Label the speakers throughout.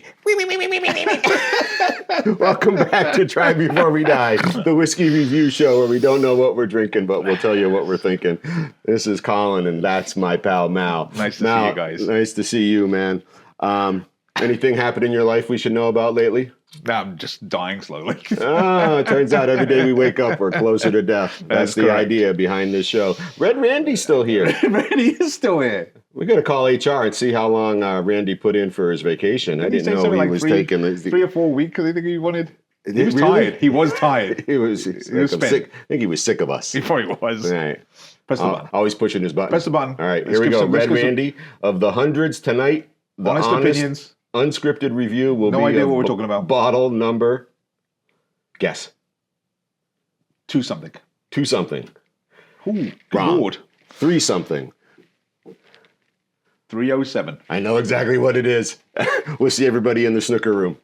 Speaker 1: whiskey. Welcome back to Try Before We Die, the whiskey review show where we don't know what we're drinking, but we'll tell you what we're thinking. This is Colin, and that's my pal Mal.
Speaker 2: Nice to
Speaker 1: Mal,
Speaker 2: see you guys.
Speaker 1: Nice to see you, man. Anything happened in your life we should know about lately?
Speaker 2: No, I'm just dying slowly.
Speaker 1: It turns out every day we wake up, we're closer to death. That's the
Speaker 2: correct.
Speaker 1: idea behind this show. Red Randy's still here.
Speaker 2: Randy is still here.
Speaker 1: We got to call HR and see how long Randy put in for his vacation. I didn't know he was taking
Speaker 2: 3 or 4 weeks. I think he wanted. He was
Speaker 1: Really?
Speaker 2: tired. He was tired.
Speaker 1: He was
Speaker 2: spent.
Speaker 1: sick. I think he was sick of us.
Speaker 2: He probably was.
Speaker 1: All right.
Speaker 2: Press the button.
Speaker 1: Always pushing his button.
Speaker 2: Press the button.
Speaker 1: All right,
Speaker 2: Let's
Speaker 1: here we
Speaker 2: give
Speaker 1: go.
Speaker 2: some- let's
Speaker 1: Red
Speaker 2: give some
Speaker 1: Randy of the hundreds tonight. The
Speaker 2: honest opinions.
Speaker 1: unscripted review will be
Speaker 2: No idea
Speaker 1: of
Speaker 2: what we're talking about.
Speaker 1: Bottle number. Guess.
Speaker 2: 2 something.
Speaker 1: 2 something.
Speaker 2: Ooh, good
Speaker 1: Wrong.
Speaker 2: Lord.
Speaker 1: 3 something.
Speaker 2: 307.
Speaker 1: I know exactly what it is. We'll see everybody in the snooker room.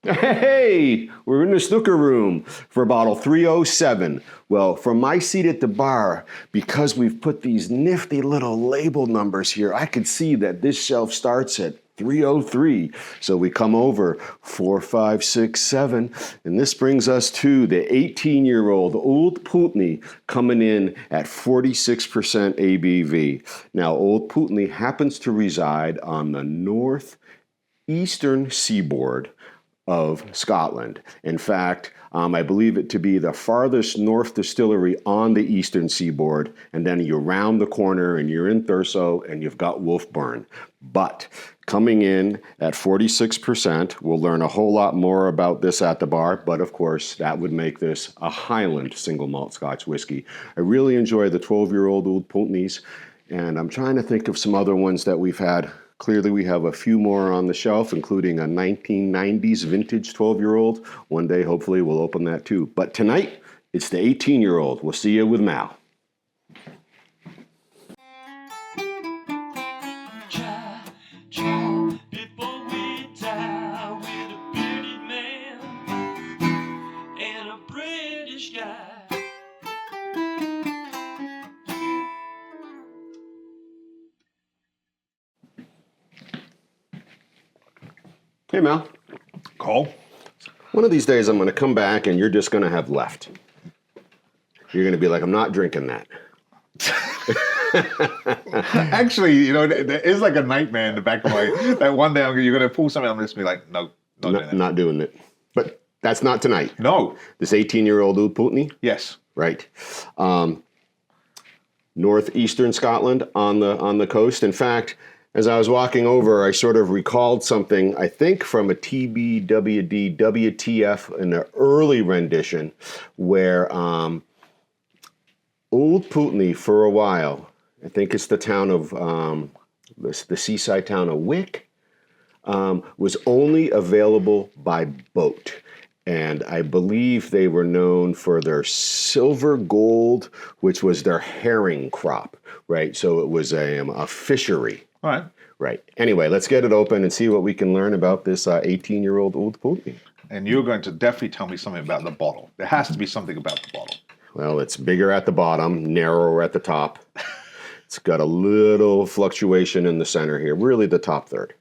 Speaker 1: Hey, we're in the snooker room for bottle 307. Well, from my seat at the bar, because we've put these nifty little label numbers here, I could see that this shelf starts at 303. So we come over 4, 5, 6, 7, and this brings us to the 18-year-old Old Pulteney coming in at 46% ABV. Now, Old Pulteney happens to reside on the northeastern seaboard of Scotland. In fact, I believe it to be the farthest north distillery on the eastern seaboard, and then you round the corner and you're in Thurso and you've got Wolfburn. But coming in at 46%, we'll learn a whole lot more about this at the bar, but of course that would make this a Highland single malt Scotch whiskey. I really enjoy the 12-year-old Old Pulteneys, and I'm trying to think of some other ones that we've had. Clearly, we have a few more on the shelf, including a 1990s vintage 12-year-old. One day, hopefully, we'll open that too. But tonight, it's the 18-year-old. We'll see you with Mal.
Speaker 3: Try before we die with a bearded man and a British guy.
Speaker 1: Hey, Mal.
Speaker 2: Cole.
Speaker 1: One of these days, I'm going to come back and you're just going to have left. You're going to be like, I'm not drinking that.
Speaker 2: Actually, you know, there is like a nightmare in the back of my. That one day you're going to pull something. I'm just going to be like, no, not doing it.
Speaker 1: Not doing it. But that's not tonight.
Speaker 2: No.
Speaker 1: This 18-year-old Old Pulteney?
Speaker 2: Yes.
Speaker 1: Right. Northeastern Scotland on the coast. In fact, as I was walking over, I sort of recalled something, I think from a TBWD WTF in an early rendition where Old Pulteney for a while, I think it's the town of, the seaside town of Wick, was only available by boat. And I believe they were known for their silver gold, which was their herring crop, right? So it was a fishery.
Speaker 2: All right.
Speaker 1: Right. Anyway, let's get it open and see what we can learn about this 18-year-old Old Pulteney.
Speaker 2: And you're going to definitely tell me something about the bottle. There has to be something about the bottle.
Speaker 1: Well, it's bigger at the bottom, narrower at the top. It's got a little fluctuation in the center here, really the top third.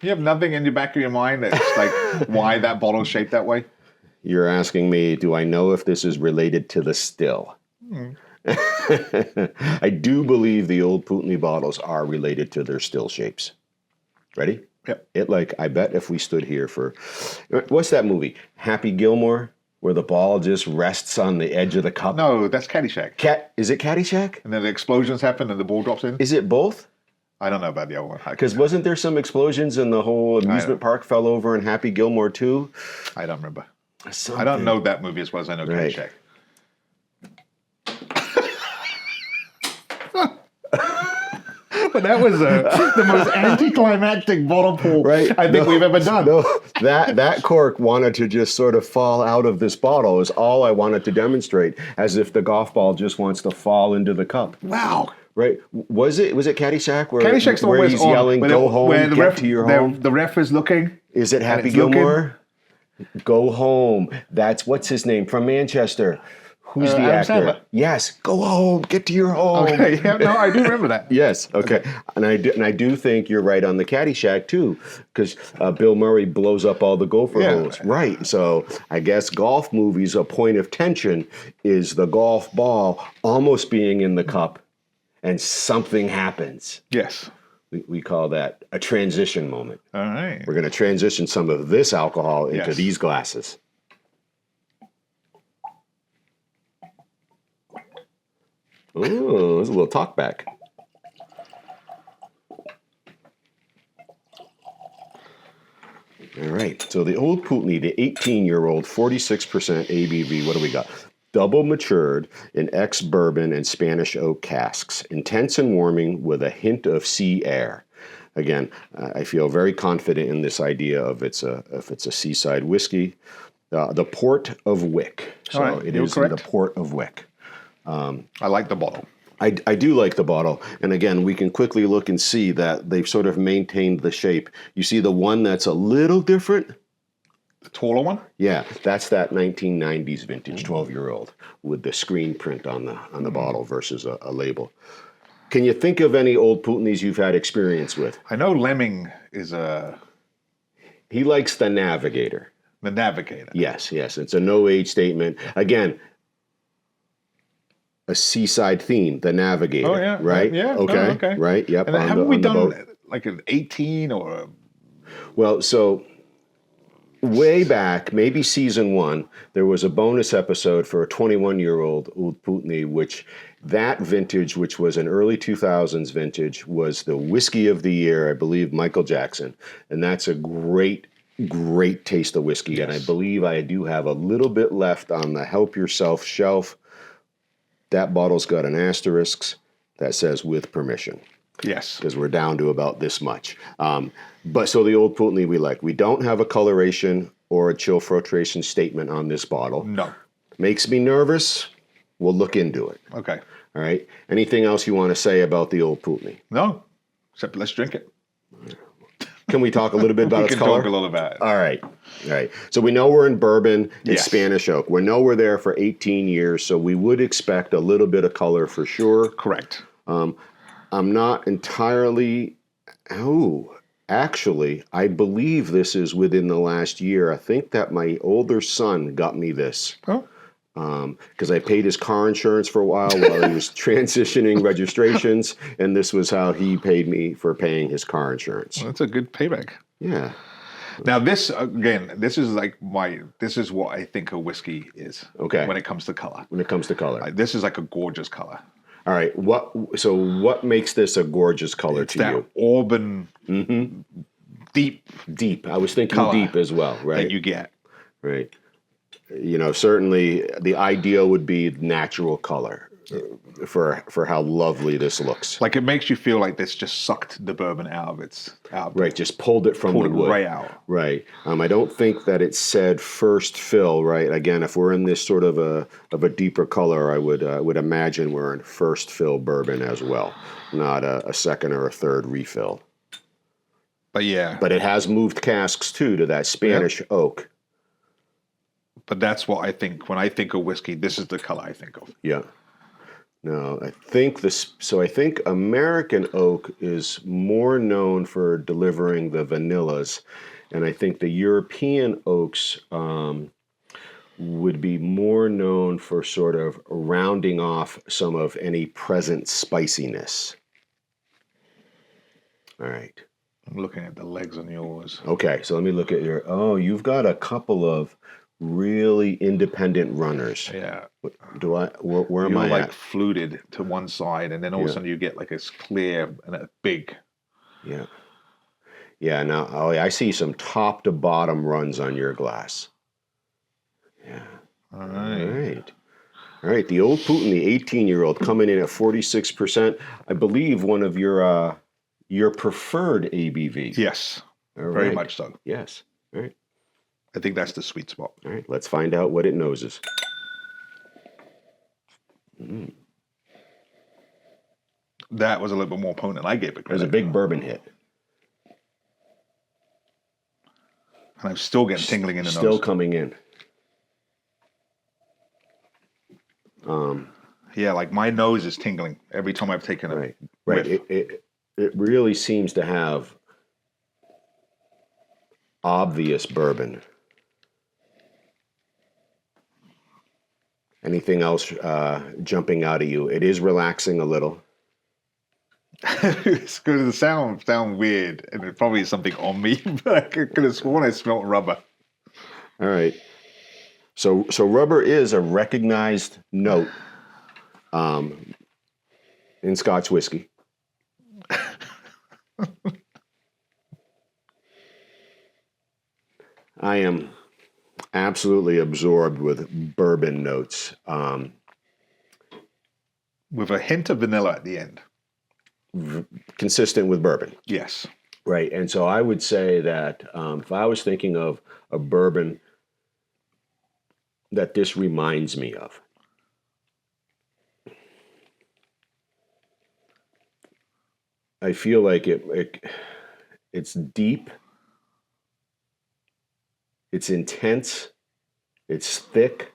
Speaker 2: You have nothing in the back of your mind that's like why that bottle's shaped that way?
Speaker 1: You're asking me, do I know if this is related to the still? I do believe the Old Pulteney bottles are related to their still shapes. Ready?
Speaker 2: Yep.
Speaker 1: I bet if we stood here for, what's that movie? Happy Gilmore, where the ball just rests on the edge of the cup?
Speaker 2: No, that's Caddyshack.
Speaker 1: Is it Caddyshack?
Speaker 2: And then the explosions happen and the ball drops in.
Speaker 1: Is it both?
Speaker 2: I don't know about the other one.
Speaker 1: Because wasn't there some explosions and the whole amusement park fell over in Happy Gilmore too?
Speaker 2: I don't remember.
Speaker 1: Something.
Speaker 2: I don't know that movie as well as I know
Speaker 1: Right.
Speaker 2: Caddyshack. But that was the most anticlimactic bottle pull I think we've ever done.
Speaker 1: No, that cork wanted to just sort of fall out of this bottle is all I wanted to demonstrate, as if the golf ball just wants to fall into the cup.
Speaker 2: Wow.
Speaker 1: Right? Was it Caddyshack where,
Speaker 2: Caddyshack's
Speaker 1: where he's yelling, go home, get to your home?
Speaker 2: The ref is looking.
Speaker 1: Is it Happy
Speaker 2: it's
Speaker 1: Gilmore? Go home. That's what's his name from Manchester. Who's the
Speaker 2: Adam
Speaker 1: actor?
Speaker 2: Sandler.
Speaker 1: Yes. Go home. Get to your home.
Speaker 2: Okay, yeah, no, I do remember that.
Speaker 1: Yes. Okay. And I do think you're right on the Caddyshack too, because Bill Murray blows up all the gopher
Speaker 2: Yeah.
Speaker 1: holes. Right. So I guess golf movies, a point of tension is the golf ball almost being in the cup, and something happens.
Speaker 2: Yes.
Speaker 1: We call that a transition moment.
Speaker 2: All right.
Speaker 1: We're going to transition some of this alcohol into
Speaker 2: Yes.
Speaker 1: these glasses. Oh, there's a little talk back. All right. So the Old Pulteney, the 18-year-old, 46% ABV. What do we got? Double matured in ex-bourbon and Spanish oak casks. Intense and warming with a hint of sea air. Again, I feel very confident in this idea of if it's a seaside whiskey. The Port of Wick. So
Speaker 2: All right,
Speaker 1: it
Speaker 2: you're
Speaker 1: is
Speaker 2: correct.
Speaker 1: the Port of Wick.
Speaker 2: I like the bottle.
Speaker 1: I do like the bottle. And again, we can quickly look and see that they've sort of maintained the shape. You see the one that's a little different?
Speaker 2: The taller one?
Speaker 1: Yeah, that's that 1990s vintage 12-year-old with the screen print on the bottle versus a label. Can you think of any Old Pulteneys you've had experience with?
Speaker 2: I know Lemming is
Speaker 1: He likes the Navigator.
Speaker 2: the navigator.
Speaker 1: Yes, it's a no-age statement. Again, a seaside theme, the Navigator.
Speaker 2: Oh, yeah.
Speaker 1: Right?
Speaker 2: Yeah.
Speaker 1: Okay.
Speaker 2: Oh, okay.
Speaker 1: Right, yep.
Speaker 2: And
Speaker 1: on
Speaker 2: haven't
Speaker 1: the-
Speaker 2: we
Speaker 1: on the
Speaker 2: done
Speaker 1: boat.
Speaker 2: like an 18 or a...
Speaker 1: Well, so way back, maybe season 1, there was a bonus episode for a 21-year-old Old Pulteney, which that vintage, which was an early 2000s vintage, was the whiskey of the year, I believe, Michael Jackson. And that's a great taste of whiskey.
Speaker 2: Yes.
Speaker 1: And I believe I do have a little bit left on the Help Yourself shelf. That bottle's got an asterisk that says with permission,
Speaker 2: Yes.
Speaker 1: because we're down to about this much. But so the Old Pulteney we like. We don't have a coloration or a chill filtration statement on this bottle.
Speaker 2: No.
Speaker 1: Makes me nervous. We'll look into it.
Speaker 2: Okay.
Speaker 1: All right. Anything else you want to say about the Old Pulteney?
Speaker 2: No. Except let's drink it.
Speaker 1: Can we talk a little bit about
Speaker 2: We
Speaker 1: its
Speaker 2: can
Speaker 1: color?
Speaker 2: talk a little about it.
Speaker 1: All right. So we know we're in bourbon and
Speaker 2: Yes.
Speaker 1: Spanish oak. We know we're there for 18 years, so we would expect a little bit of color for sure.
Speaker 2: Correct.
Speaker 1: I'm not entirely. Oh, actually, I believe this is within the last year. I think that my older son got me this
Speaker 2: Oh.
Speaker 1: because I paid his car insurance for a while he was transitioning registrations, and this was how he paid me for paying his car insurance.
Speaker 2: That's a good payback.
Speaker 1: Yeah.
Speaker 2: Now this again, this is what I think a whiskey is.
Speaker 1: Okay.
Speaker 2: When it comes to color.
Speaker 1: When it comes to color.
Speaker 2: Like, this is like a gorgeous color.
Speaker 1: All right. What makes this a gorgeous color
Speaker 2: It's
Speaker 1: to
Speaker 2: that
Speaker 1: you?
Speaker 2: auburn deep
Speaker 1: Deep. I was thinking
Speaker 2: color
Speaker 1: deep as well, right?
Speaker 2: that you get.
Speaker 1: Right. You know, certainly the ideal would be natural color for how lovely this looks.
Speaker 2: Like it makes you feel like this just sucked the bourbon out of
Speaker 1: Right, just pulled it from
Speaker 2: pulled
Speaker 1: the
Speaker 2: it
Speaker 1: wood.
Speaker 2: right out.
Speaker 1: Right. I don't think that it said first fill. Right. Again, if we're in this sort of a deeper color, I would imagine we're in first fill bourbon as well, not a second or a third refill.
Speaker 2: But yeah,
Speaker 1: But it has moved casks too to that Spanish oak.
Speaker 2: but that's what I think when I think of whiskey. This is the color I think of.
Speaker 1: Yeah. No, I think I think American oak is more known for delivering the vanillas, and I think the European oaks would be more known for sort of rounding off some of any present spiciness. All right.
Speaker 2: I'm looking at the legs on yours.
Speaker 1: Okay, so let me look at you've got a couple of really independent runners.
Speaker 2: Yeah.
Speaker 1: Where am
Speaker 2: You're
Speaker 1: I
Speaker 2: like
Speaker 1: at?
Speaker 2: fluted to one side, and then all of a sudden you get like this clear and a big.
Speaker 1: Yeah. Yeah, now I see some top to bottom runs on your glass. Yeah.
Speaker 2: All right.
Speaker 1: All right. The Old Pulteney, 18-year-old, coming in at 46%. I believe one of your preferred ABV.
Speaker 2: Yes.
Speaker 1: All
Speaker 2: Very
Speaker 1: right.
Speaker 2: much so.
Speaker 1: Yes. All right.
Speaker 2: I think that's the sweet spot.
Speaker 1: All right. Let's find out what it noses.
Speaker 2: That was a little bit more potent. I gave it
Speaker 1: It was a
Speaker 2: credit.
Speaker 1: big bourbon hit.
Speaker 2: And I'm still getting tingling in the
Speaker 1: Still
Speaker 2: nose.
Speaker 1: coming in.
Speaker 2: Yeah, like my nose is tingling every time I've taken a
Speaker 1: Right.
Speaker 2: whiff.
Speaker 1: It really seems to have obvious bourbon. Anything else jumping out at you? It is relaxing a little.
Speaker 2: It's going to sound weird, and it probably is something on me, but I could have sworn I smelled rubber.
Speaker 1: All right. So rubber is a recognized note in Scotch whiskey. I am absolutely absorbed with bourbon notes.
Speaker 2: With a hint of vanilla at the end.
Speaker 1: Consistent with bourbon.
Speaker 2: Yes.
Speaker 1: Right. And so I would say that if I was thinking of a bourbon that this reminds me of, I feel like it's deep, it's intense, it's thick.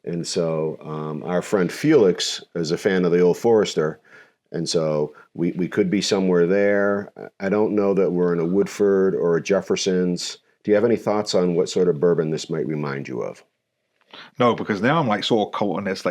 Speaker 1: And so our friend Felix is a fan of the Old Forester. And so we could be somewhere there. I don't know that we're in a Woodford or a Jefferson's. Do you have any thoughts on what sort of bourbon this might remind you of?
Speaker 2: No, because now I'm like sort of caught on this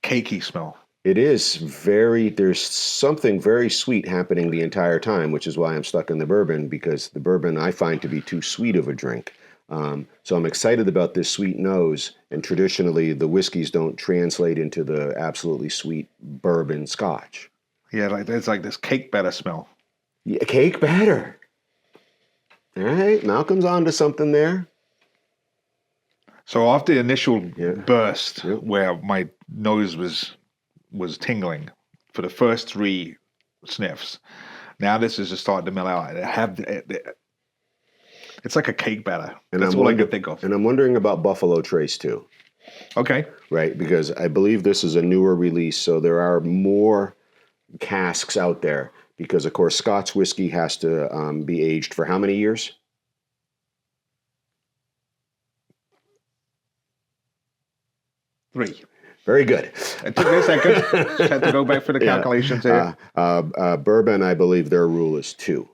Speaker 2: cakey smell.
Speaker 1: It is there's something very sweet happening the entire time, which is why I'm stuck in the bourbon, because the bourbon I find to be too sweet of a drink. So I'm excited about this sweet nose, and traditionally the whiskeys don't translate into the absolutely sweet bourbon Scotch.
Speaker 2: Yeah, like there's like this cake batter smell.
Speaker 1: Yeah, cake batter. All right, Malcolm's onto something there.
Speaker 2: So after the initial burst,
Speaker 1: Yeah.
Speaker 2: where my nose was tingling for the first 3 sniffs, now this is just starting to mellow out. It's like a cake batter.
Speaker 1: And
Speaker 2: That's all I can think of.
Speaker 1: And I'm wondering about Buffalo Trace too.
Speaker 2: Okay.
Speaker 1: Right, because I believe this is a newer release, so there are more casks out there. Because of course, Scotch whiskey has to be aged for how many years?
Speaker 2: Three.
Speaker 1: Very good.
Speaker 2: It took me a second. Just had to go back for the calculations here.
Speaker 1: Bourbon, I believe their rule is 2.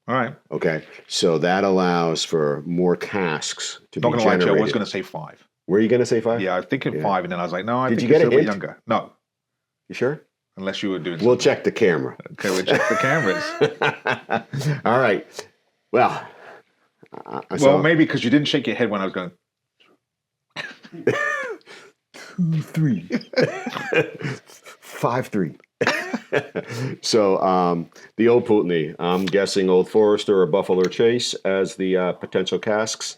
Speaker 2: All right.
Speaker 1: Okay, so that allows for more casks to
Speaker 2: Not
Speaker 1: be
Speaker 2: going to lie to
Speaker 1: generated.
Speaker 2: you, I was going to say 5.
Speaker 1: Were you going to say 5?
Speaker 2: Yeah, I was thinking
Speaker 1: Yeah.
Speaker 2: 5, and then I was like, no, I
Speaker 1: Did
Speaker 2: think
Speaker 1: you get
Speaker 2: it's
Speaker 1: a
Speaker 2: a bit
Speaker 1: hint?
Speaker 2: younger. No,
Speaker 1: You sure?
Speaker 2: unless you were doing
Speaker 1: We'll
Speaker 2: something.
Speaker 1: check the camera.
Speaker 2: Okay, we'll check the cameras.
Speaker 1: All right. Well,
Speaker 2: Well, maybe because you didn't shake your head when I was going.
Speaker 1: 2, 3, 5, 3. So the Old Pulteney, I'm guessing Old Forester or Buffalo Trace as the potential casks.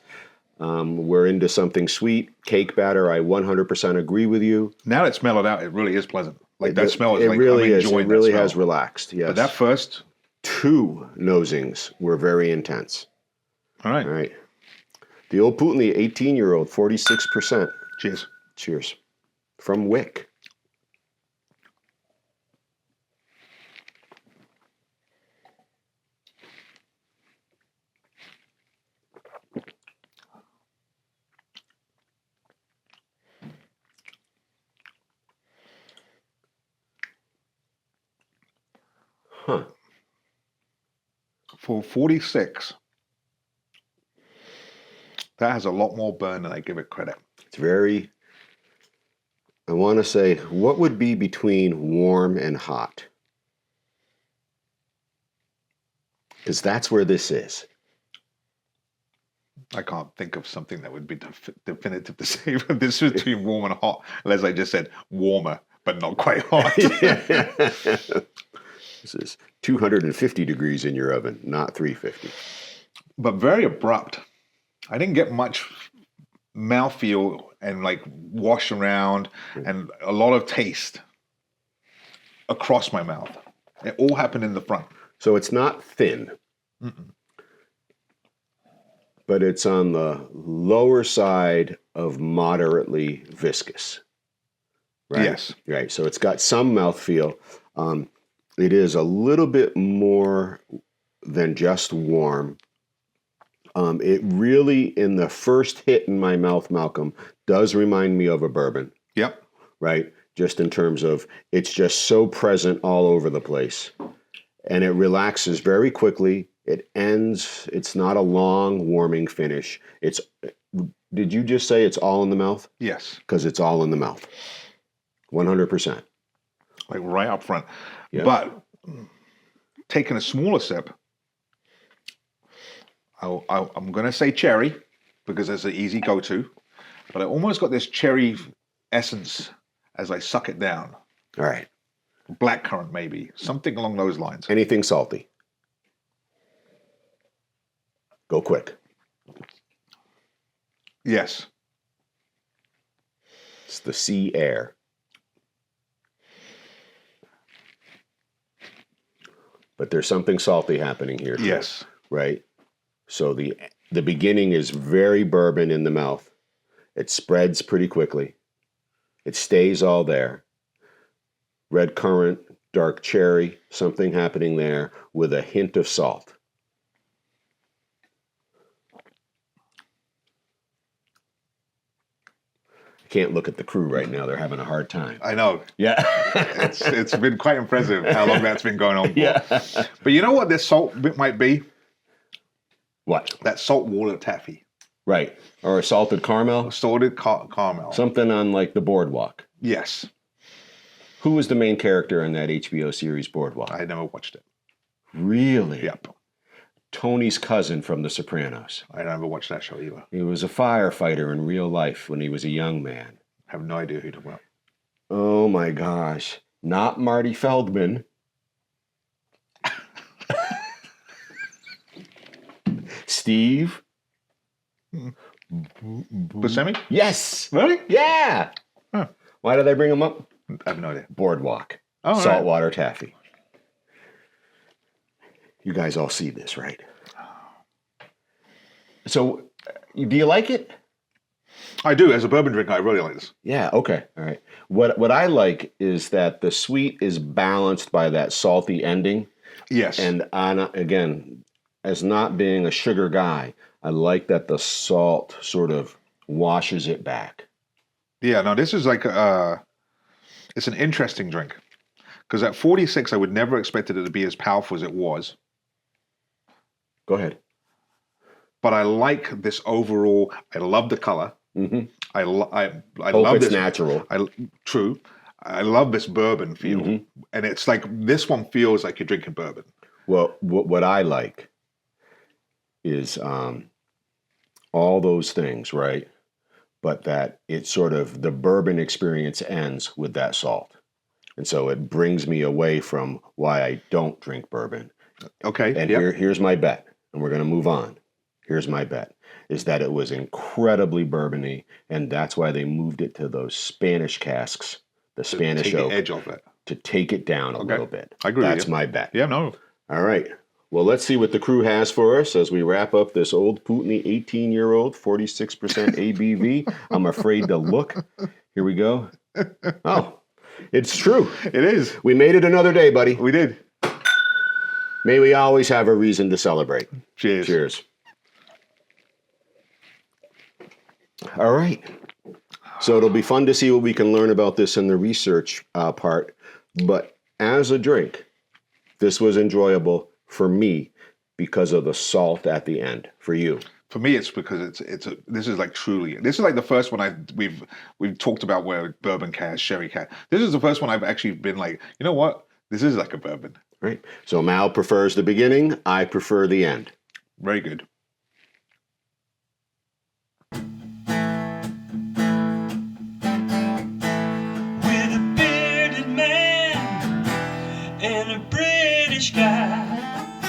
Speaker 1: We're into something sweet. Cake batter, I 100% agree with you.
Speaker 2: Now it's mellowed out. It really is pleasant. Like that smell is
Speaker 1: It
Speaker 2: like
Speaker 1: really
Speaker 2: I'm
Speaker 1: is. It
Speaker 2: enjoying
Speaker 1: really
Speaker 2: that smell.
Speaker 1: has relaxed. Yes.
Speaker 2: But that first,
Speaker 1: 2 nosings were very intense.
Speaker 2: all right.
Speaker 1: All right. The Old Pulteney 18-year-old, 46%.
Speaker 2: Cheers.
Speaker 1: Cheers. From Wick. Huh.
Speaker 2: For 46, that has a lot more burn than I give it credit.
Speaker 1: It's very, I want to say, what would be between warm and hot? Because that's where this is.
Speaker 2: I can't think of something that would be definitive to say this is between warm and hot, unless I just said warmer, but not quite hot.
Speaker 1: This is 250 degrees in your oven, not 350.
Speaker 2: But very abrupt. I didn't get much mouthfeel and like wash around and a lot of taste across my mouth. It all happened in the front.
Speaker 1: So it's not thin, but it's on the lower side of moderately viscous. Right?
Speaker 2: Yes.
Speaker 1: Right. So it's got some mouthfeel. It is a little bit more than just warm. It really, in the first hit in my mouth, Malcolm, does remind me of a bourbon,
Speaker 2: Yep.
Speaker 1: right? Just in terms of it's just so present all over the place. And it relaxes very quickly. It ends. It's not a long, warming finish. Did you just say it's all in the mouth?
Speaker 2: Yes.
Speaker 1: Because it's all in the mouth. 100%.
Speaker 2: Like right up front.
Speaker 1: Yeah.
Speaker 2: But taking a smaller sip, I'm going to say cherry because it's an easy go-to. But I almost got this cherry essence as I suck it down.
Speaker 1: All right.
Speaker 2: Blackcurrant maybe. Something along those lines.
Speaker 1: Anything salty? Go quick.
Speaker 2: Yes.
Speaker 1: It's the sea air. But there's something salty happening here too,
Speaker 2: Yes.
Speaker 1: right? So the beginning is very bourbon in the mouth. It spreads pretty quickly. It stays all there. Red currant, dark cherry, something happening there with a hint of salt. I can't look at the crew right now. They're having a hard time.
Speaker 2: I know.
Speaker 1: Yeah.
Speaker 2: It's been quite impressive how long that's been going on for.
Speaker 1: Yeah.
Speaker 2: But you know what this salt bit might be?
Speaker 1: What?
Speaker 2: That salt water taffy.
Speaker 1: Right. Or a salted caramel?
Speaker 2: Salted caramel.
Speaker 1: Something on like the boardwalk.
Speaker 2: Yes.
Speaker 1: Who was the main character in that HBO series Boardwalk?
Speaker 2: I never watched it.
Speaker 1: Really?
Speaker 2: Yep.
Speaker 1: Tony's cousin from The Sopranos.
Speaker 2: I never watched that show either.
Speaker 1: He was a firefighter in real life when he was a young man.
Speaker 2: I have no idea who you're talking about.
Speaker 1: Oh my gosh. Not Marty Feldman. Steve?
Speaker 2: Buscemi?
Speaker 1: Yes.
Speaker 2: Really?
Speaker 1: Yeah.
Speaker 2: Huh.
Speaker 1: Why did I bring him up?
Speaker 2: I have no idea.
Speaker 1: Boardwalk.
Speaker 2: Oh,
Speaker 1: Saltwater taffy. You guys all see this, right? So, do you like it?
Speaker 2: I do. As a bourbon drinker, I really like this.
Speaker 1: Yeah, okay. All right. What I like is that the sweet is balanced by that salty ending.
Speaker 2: Yes.
Speaker 1: And again, as not being a sugar guy, I like that the salt sort of washes it back.
Speaker 2: Yeah, no, this is like, it's an interesting drink. Because at 46, I would never expected it to be as powerful as it was.
Speaker 1: Go ahead.
Speaker 2: But I like this overall. I love the color.
Speaker 1: Mm-hmm.
Speaker 2: I
Speaker 1: Hope
Speaker 2: love
Speaker 1: it's
Speaker 2: this.
Speaker 1: natural.
Speaker 2: True. I love this bourbon feel.
Speaker 1: Mm-hmm.
Speaker 2: And it's like, this one feels like you're drinking bourbon.
Speaker 1: Well, what I like is all those things, right? But that it's sort of the bourbon experience ends with that salt. And so it brings me away from why I don't drink bourbon.
Speaker 2: Okay.
Speaker 1: And
Speaker 2: yep.
Speaker 1: here's my bet, and we're going to move on. Here's my bet, is that it was incredibly bourbony, and that's why they moved it to those Spanish casks, the Spanish
Speaker 2: Take
Speaker 1: oak,
Speaker 2: the edge off it.
Speaker 1: to take it down a little bit.
Speaker 2: I agree with
Speaker 1: That's
Speaker 2: you.
Speaker 1: my bet.
Speaker 2: Yeah, no.
Speaker 1: All right. Well, let's see what the crew has for us as we wrap up this Old Pulteney 18-year-old, 46% ABV. I'm afraid to look. Here we go. Oh, it's true.
Speaker 2: It is.
Speaker 1: We made it another day, buddy.
Speaker 2: We did.
Speaker 1: May we always have a reason to celebrate.
Speaker 2: Cheers.
Speaker 1: Cheers. All right. So it'll be fun to see what we can learn about this in the research part. But as a drink, this was enjoyable for me because of the salt at the end. For you?
Speaker 2: For me, it's because this is like truly, this is like the first one we've talked about where bourbon cask, sherry cask. This is the first one I've actually been like, you know what? This is like a bourbon.
Speaker 1: Right. So Mal prefers the beginning. I prefer the end.
Speaker 2: Very good.
Speaker 3: With a bearded man and a British guy,